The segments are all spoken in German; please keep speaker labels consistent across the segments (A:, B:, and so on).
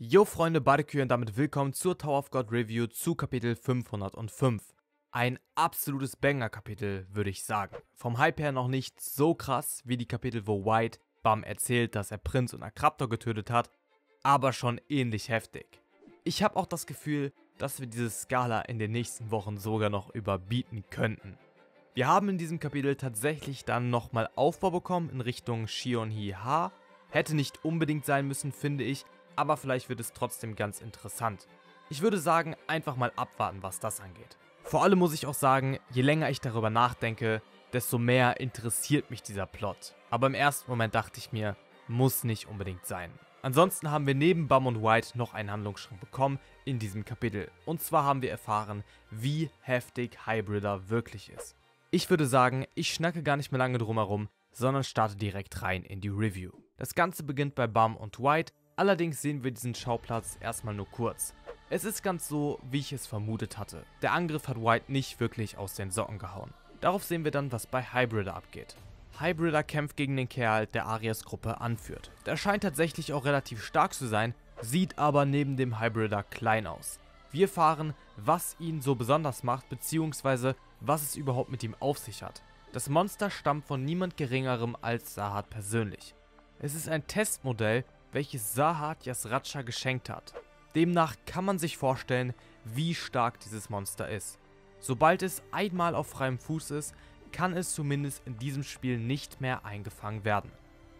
A: Yo Freunde, Barbecue und damit willkommen zur Tower of God Review zu Kapitel 505. Ein absolutes Banger-Kapitel, würde ich sagen. Vom Hype her noch nicht so krass wie die Kapitel, wo White Bam erzählt, dass er Prinz und Akraptor getötet hat, aber schon ähnlich heftig. Ich habe auch das Gefühl, dass wir diese Skala in den nächsten Wochen sogar noch überbieten könnten. Wir haben in diesem Kapitel tatsächlich dann nochmal Aufbau bekommen in Richtung Shion-Hi-Ha. Hätte nicht unbedingt sein müssen, finde ich, aber vielleicht wird es trotzdem ganz interessant. Ich würde sagen, einfach mal abwarten, was das angeht. Vor allem muss ich auch sagen, je länger ich darüber nachdenke, desto mehr interessiert mich dieser Plot. Aber im ersten Moment dachte ich mir, muss nicht unbedingt sein. Ansonsten haben wir neben Bam und White noch einen Handlungsschritt bekommen in diesem Kapitel. Und zwar haben wir erfahren, wie heftig Hybridder wirklich ist. Ich würde sagen, ich schnacke gar nicht mehr lange drum herum, sondern starte direkt rein in die Review. Das Ganze beginnt bei Bam und White. Allerdings sehen wir diesen Schauplatz erstmal nur kurz. Es ist ganz so, wie ich es vermutet hatte. Der Angriff hat White nicht wirklich aus den Socken gehauen. Darauf sehen wir dann, was bei Hybridder abgeht. Hybridder kämpft gegen den Kerl, der Arias Gruppe anführt. Der scheint tatsächlich auch relativ stark zu sein, sieht aber neben dem Hybridder klein aus. Wir erfahren, was ihn so besonders macht, beziehungsweise was es überhaupt mit ihm auf sich hat. Das Monster stammt von niemand Geringerem als Sahat persönlich. Es ist ein Testmodell, welches Sahat Yasracha geschenkt hat. Demnach kann man sich vorstellen, wie stark dieses Monster ist. Sobald es einmal auf freiem Fuß ist, kann es zumindest in diesem Spiel nicht mehr eingefangen werden.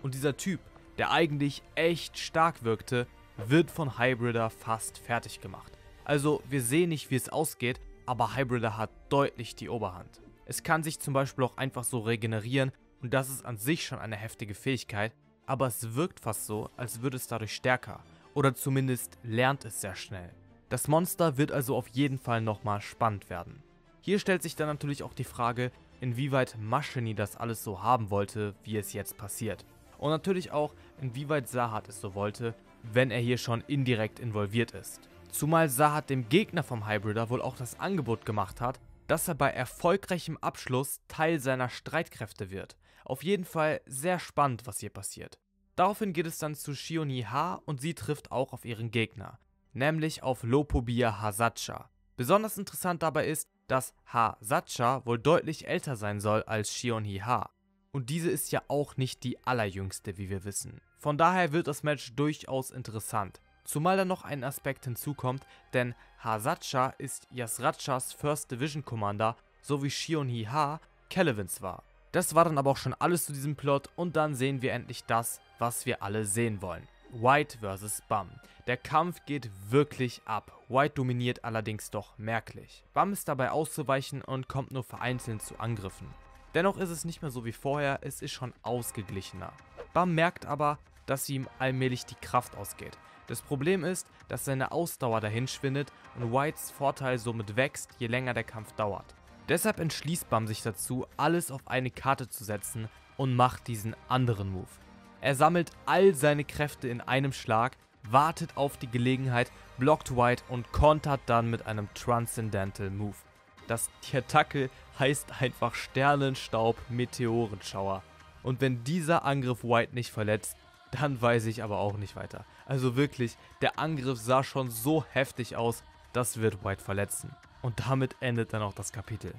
A: Und dieser Typ, der eigentlich echt stark wirkte, wird von Hybridder fast fertig gemacht. Also wir sehen nicht, wie es ausgeht, aber Hybridder hat deutlich die Oberhand. Es kann sich zum Beispiel auch einfach so regenerieren und das ist an sich schon eine heftige Fähigkeit, aber es wirkt fast so, als würde es dadurch stärker. Oder zumindest lernt es sehr schnell. Das Monster wird also auf jeden Fall nochmal spannend werden. Hier stellt sich dann natürlich auch die Frage, inwieweit Masheni das alles so haben wollte, wie es jetzt passiert. Und natürlich auch, inwieweit Sahat es so wollte, wenn er hier schon indirekt involviert ist. Zumal Sahat dem Gegner vom Hybridder wohl auch das Angebot gemacht hat, dass er bei erfolgreichem Abschluss Teil seiner Streitkräfte wird. Auf jeden Fall sehr spannend, was hier passiert. Daraufhin geht es dann zu Shion-Hi-Ha und sie trifft auch auf ihren Gegner, nämlich auf Lopobia Hasacha. Besonders interessant dabei ist, dass Hasacha wohl deutlich älter sein soll als Shion-Hi-Ha. Und diese ist ja auch nicht die allerjüngste, wie wir wissen. Von daher wird das Match durchaus interessant. Zumal da noch ein Aspekt hinzukommt, denn Hasacha ist Yasrachas First Division Commander, so wie Shion-Hi-Ha Kelevins war. Das war dann aber auch schon alles zu diesem Plot und dann sehen wir endlich das, was wir alle sehen wollen. White vs. Bam. Der Kampf geht wirklich ab. White dominiert allerdings doch merklich. Bam ist dabei auszuweichen und kommt nur vereinzelt zu Angriffen. Dennoch ist es nicht mehr so wie vorher, es ist schon ausgeglichener. Bam merkt aber, dass ihm allmählich die Kraft ausgeht. Das Problem ist, dass seine Ausdauer dahin schwindet und Whites Vorteil somit wächst, je länger der Kampf dauert. Deshalb entschließt Bam sich dazu, alles auf eine Karte zu setzen und macht diesen anderen Move. Er sammelt all seine Kräfte in einem Schlag, wartet auf die Gelegenheit, blockt White und kontert dann mit einem Transcendental Move. Die Attacke heißt einfach Sternenstaub Meteorenschauer. Und wenn dieser Angriff White nicht verletzt, dann weiß ich aber auch nicht weiter. Also wirklich, der Angriff sah schon so heftig aus, das wird White verletzen. Und damit endet dann auch das Kapitel.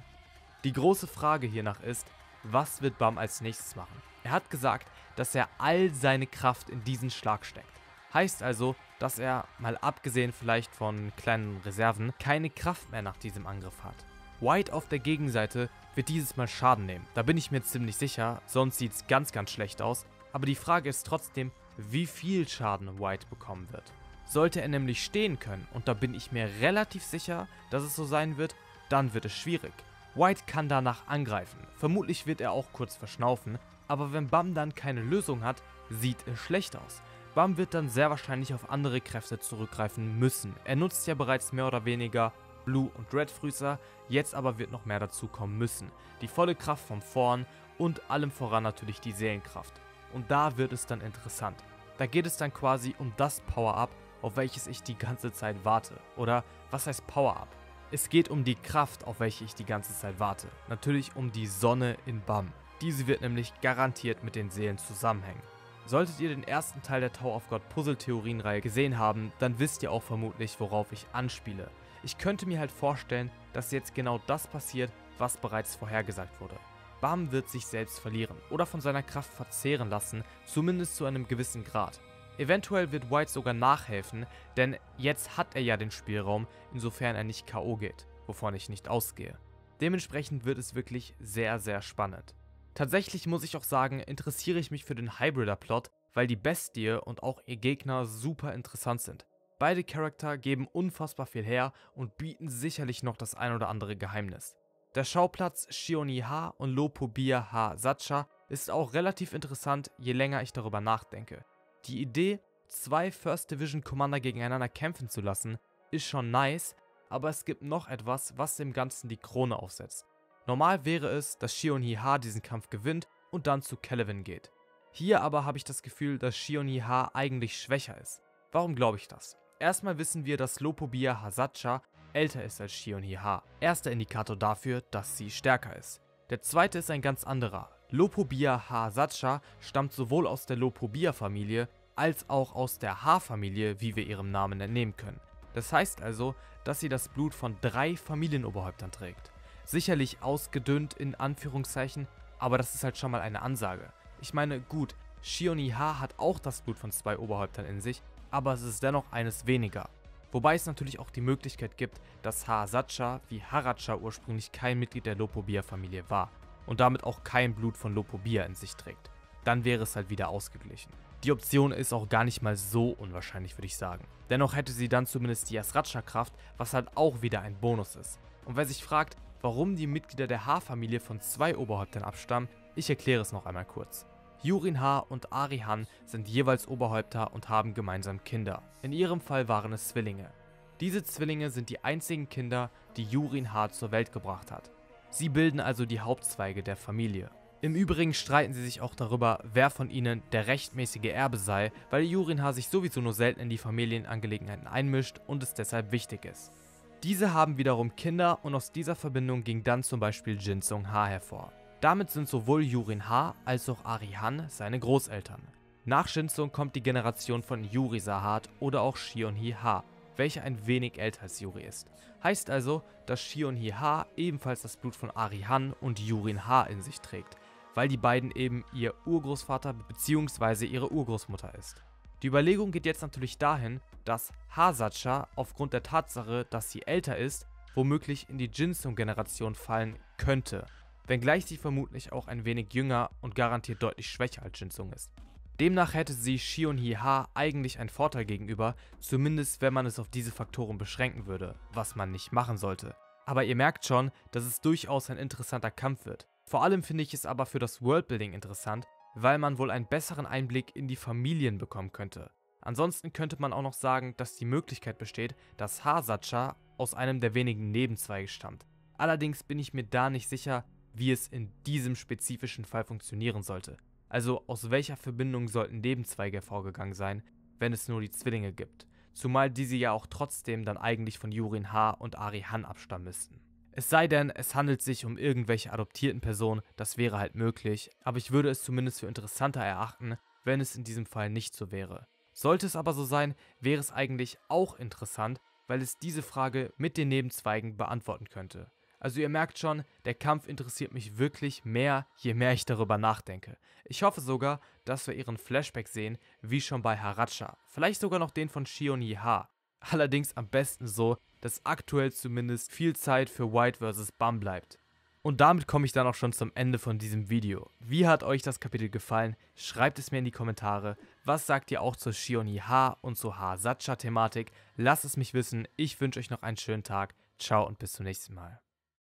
A: Die große Frage hiernach ist, was wird Bam als nächstes machen? Er hat gesagt, dass er all seine Kraft in diesen Schlag steckt. Heißt also, dass er, mal abgesehen vielleicht von kleinen Reserven, keine Kraft mehr nach diesem Angriff hat. White auf der Gegenseite wird dieses Mal Schaden nehmen. Da bin ich mir ziemlich sicher, sonst sieht es ganz, ganz schlecht aus. Aber die Frage ist trotzdem, wie viel Schaden White bekommen wird. Sollte er nämlich stehen können, und da bin ich mir relativ sicher, dass es so sein wird, dann wird es schwierig. White kann danach angreifen, vermutlich wird er auch kurz verschnaufen, aber wenn Bam dann keine Lösung hat, sieht es schlecht aus. Bam wird dann sehr wahrscheinlich auf andere Kräfte zurückgreifen müssen. Er nutzt ja bereits mehr oder weniger Blue- und Red-Früßer, jetzt aber wird noch mehr dazu kommen müssen. Die volle Kraft vom Vorn und allem voran natürlich die Seelenkraft. Und da wird es dann interessant. Da geht es dann quasi um das Power-Up, auf welches ich die ganze Zeit warte. Oder was heißt Power-Up? Es geht um die Kraft, auf welche ich die ganze Zeit warte. Natürlich um die Sonne in Bam. Diese wird nämlich garantiert mit den Seelen zusammenhängen. Solltet ihr den ersten Teil der Tower of God Puzzle-Theorienreihe gesehen haben, dann wisst ihr auch vermutlich, worauf ich anspiele. Ich könnte mir halt vorstellen, dass jetzt genau das passiert, was bereits vorhergesagt wurde. Bam wird sich selbst verlieren oder von seiner Kraft verzehren lassen, zumindest zu einem gewissen Grad. Eventuell wird White sogar nachhelfen, denn jetzt hat er ja den Spielraum, insofern er nicht K.O. geht, wovon ich nicht ausgehe. Dementsprechend wird es wirklich sehr, sehr spannend. Tatsächlich muss ich auch sagen, interessiere ich mich für den Hybrider-Plot, weil die Bestie und auch ihr Gegner super interessant sind. Beide Charakter geben unfassbar viel her und bieten sicherlich noch das ein oder andere Geheimnis. Der Schauplatz Shion-Iha und Lopobia-Ha-Sacha ist auch relativ interessant, je länger ich darüber nachdenke. Die Idee, 2 First Division Commander gegeneinander kämpfen zu lassen, ist schon nice, aber es gibt noch etwas, was dem Ganzen die Krone aufsetzt. Normal wäre es, dass Shion-Iha diesen Kampf gewinnt und dann zu Kelvin geht. Hier aber habe ich das Gefühl, dass Shion-Iha eigentlich schwächer ist. Warum glaube ich das? Erstmal wissen wir, dass Lopobia-Ha-Sacha älter ist als Shion-Iha. Erster Indikator dafür, dass sie stärker ist. Der zweite ist ein ganz anderer. Lopobia-Ha-Sacha stammt sowohl aus der Lopobia-Familie als auch aus der Ha-Familie, wie wir ihrem Namen entnehmen können. Das heißt also, dass sie das Blut von 3 Familienoberhäuptern trägt. Sicherlich ausgedünnt in Anführungszeichen, aber das ist halt schon mal eine Ansage. Ich meine, gut, Shion-Iha hat auch das Blut von 2 Oberhäuptern in sich, aber es ist dennoch eines weniger. Wobei es natürlich auch die Möglichkeit gibt, dass Ha-Sacha wie Haracha ursprünglich kein Mitglied der Lopobia-Familie war und damit auch kein Blut von Lopobia in sich trägt. Dann wäre es halt wieder ausgeglichen. Die Option ist auch gar nicht mal so unwahrscheinlich, würde ich sagen. Dennoch hätte sie dann zumindest die Yasracha-Kraft, was halt auch wieder ein Bonus ist. Und wer sich fragt, warum die Mitglieder der Ha-Familie von 2 Oberhäuptern abstammen, ich erkläre es noch einmal kurz. Yurin-Ha und Ari-Han sind jeweils Oberhäupter und haben gemeinsam Kinder. In ihrem Fall waren es Zwillinge. Diese Zwillinge sind die einzigen Kinder, die Yurin-Ha zur Welt gebracht hat. Sie bilden also die Hauptzweige der Familie. Im Übrigen streiten sie sich auch darüber, wer von ihnen der rechtmäßige Erbe sei, weil Yurin-Ha sich sowieso nur selten in die Familienangelegenheiten einmischt und es deshalb wichtig ist. Diese haben wiederum Kinder und aus dieser Verbindung ging dann zum Beispiel Jin Sung-Ha hervor. Damit sind sowohl Yurin-Ha als auch Ari-Han seine Großeltern. Nach Shin-Sung kommt die Generation von Yuri Sahat oder auch Shion-Hi-Ha, welcher ein wenig älter als Yuri ist. Heißt also, dass Shion-Hi-Ha ebenfalls das Blut von Ari-Han und Yurin-Ha in sich trägt, weil die beiden eben ihr Urgroßvater bzw. ihre Urgroßmutter ist. Die Überlegung geht jetzt natürlich dahin, dass Ha-Sacha aufgrund der Tatsache, dass sie älter ist, womöglich in die Jin-Sung-Generation fallen könnte, wenngleich sie vermutlich auch ein wenig jünger und garantiert deutlich schwächer als Jin-Sung ist. Demnach hätte sie Shion-Hi-Ha eigentlich einen Vorteil gegenüber, zumindest wenn man es auf diese Faktoren beschränken würde, was man nicht machen sollte. Aber ihr merkt schon, dass es durchaus ein interessanter Kampf wird. Vor allem finde ich es aber für das Worldbuilding interessant, weil man wohl einen besseren Einblick in die Familien bekommen könnte. Ansonsten könnte man auch noch sagen, dass die Möglichkeit besteht, dass Ha-Sacha aus einem der wenigen Nebenzweige stammt. Allerdings bin ich mir da nicht sicher, wie es in diesem spezifischen Fall funktionieren sollte. Also aus welcher Verbindung sollten Nebenzweige hervorgegangen sein, wenn es nur die Zwillinge gibt. Zumal diese ja auch trotzdem dann eigentlich von Yurin-Ha und Ari-Han abstammen müssten. Es sei denn, es handelt sich um irgendwelche adoptierten Personen, das wäre halt möglich, aber ich würde es zumindest für interessanter erachten, wenn es in diesem Fall nicht so wäre. Sollte es aber so sein, wäre es eigentlich auch interessant, weil es diese Frage mit den Nebenzweigen beantworten könnte. Also ihr merkt schon, der Kampf interessiert mich wirklich mehr, je mehr ich darüber nachdenke. Ich hoffe sogar, dass wir ihren Flashback sehen, wie schon bei Haracha. Vielleicht sogar noch den von Shion-Hi-Ha. Allerdings am besten so, dass aktuell zumindest viel Zeit für White vs. Bam bleibt. Und damit komme ich dann auch schon zum Ende von diesem Video. Wie hat euch das Kapitel gefallen? Schreibt es mir in die Kommentare. Was sagt ihr auch zur Shion-Hi-Ha und zur Ha-Sacha-Thematik? Lasst es mich wissen. Ich wünsche euch noch einen schönen Tag. Ciao und bis zum nächsten Mal.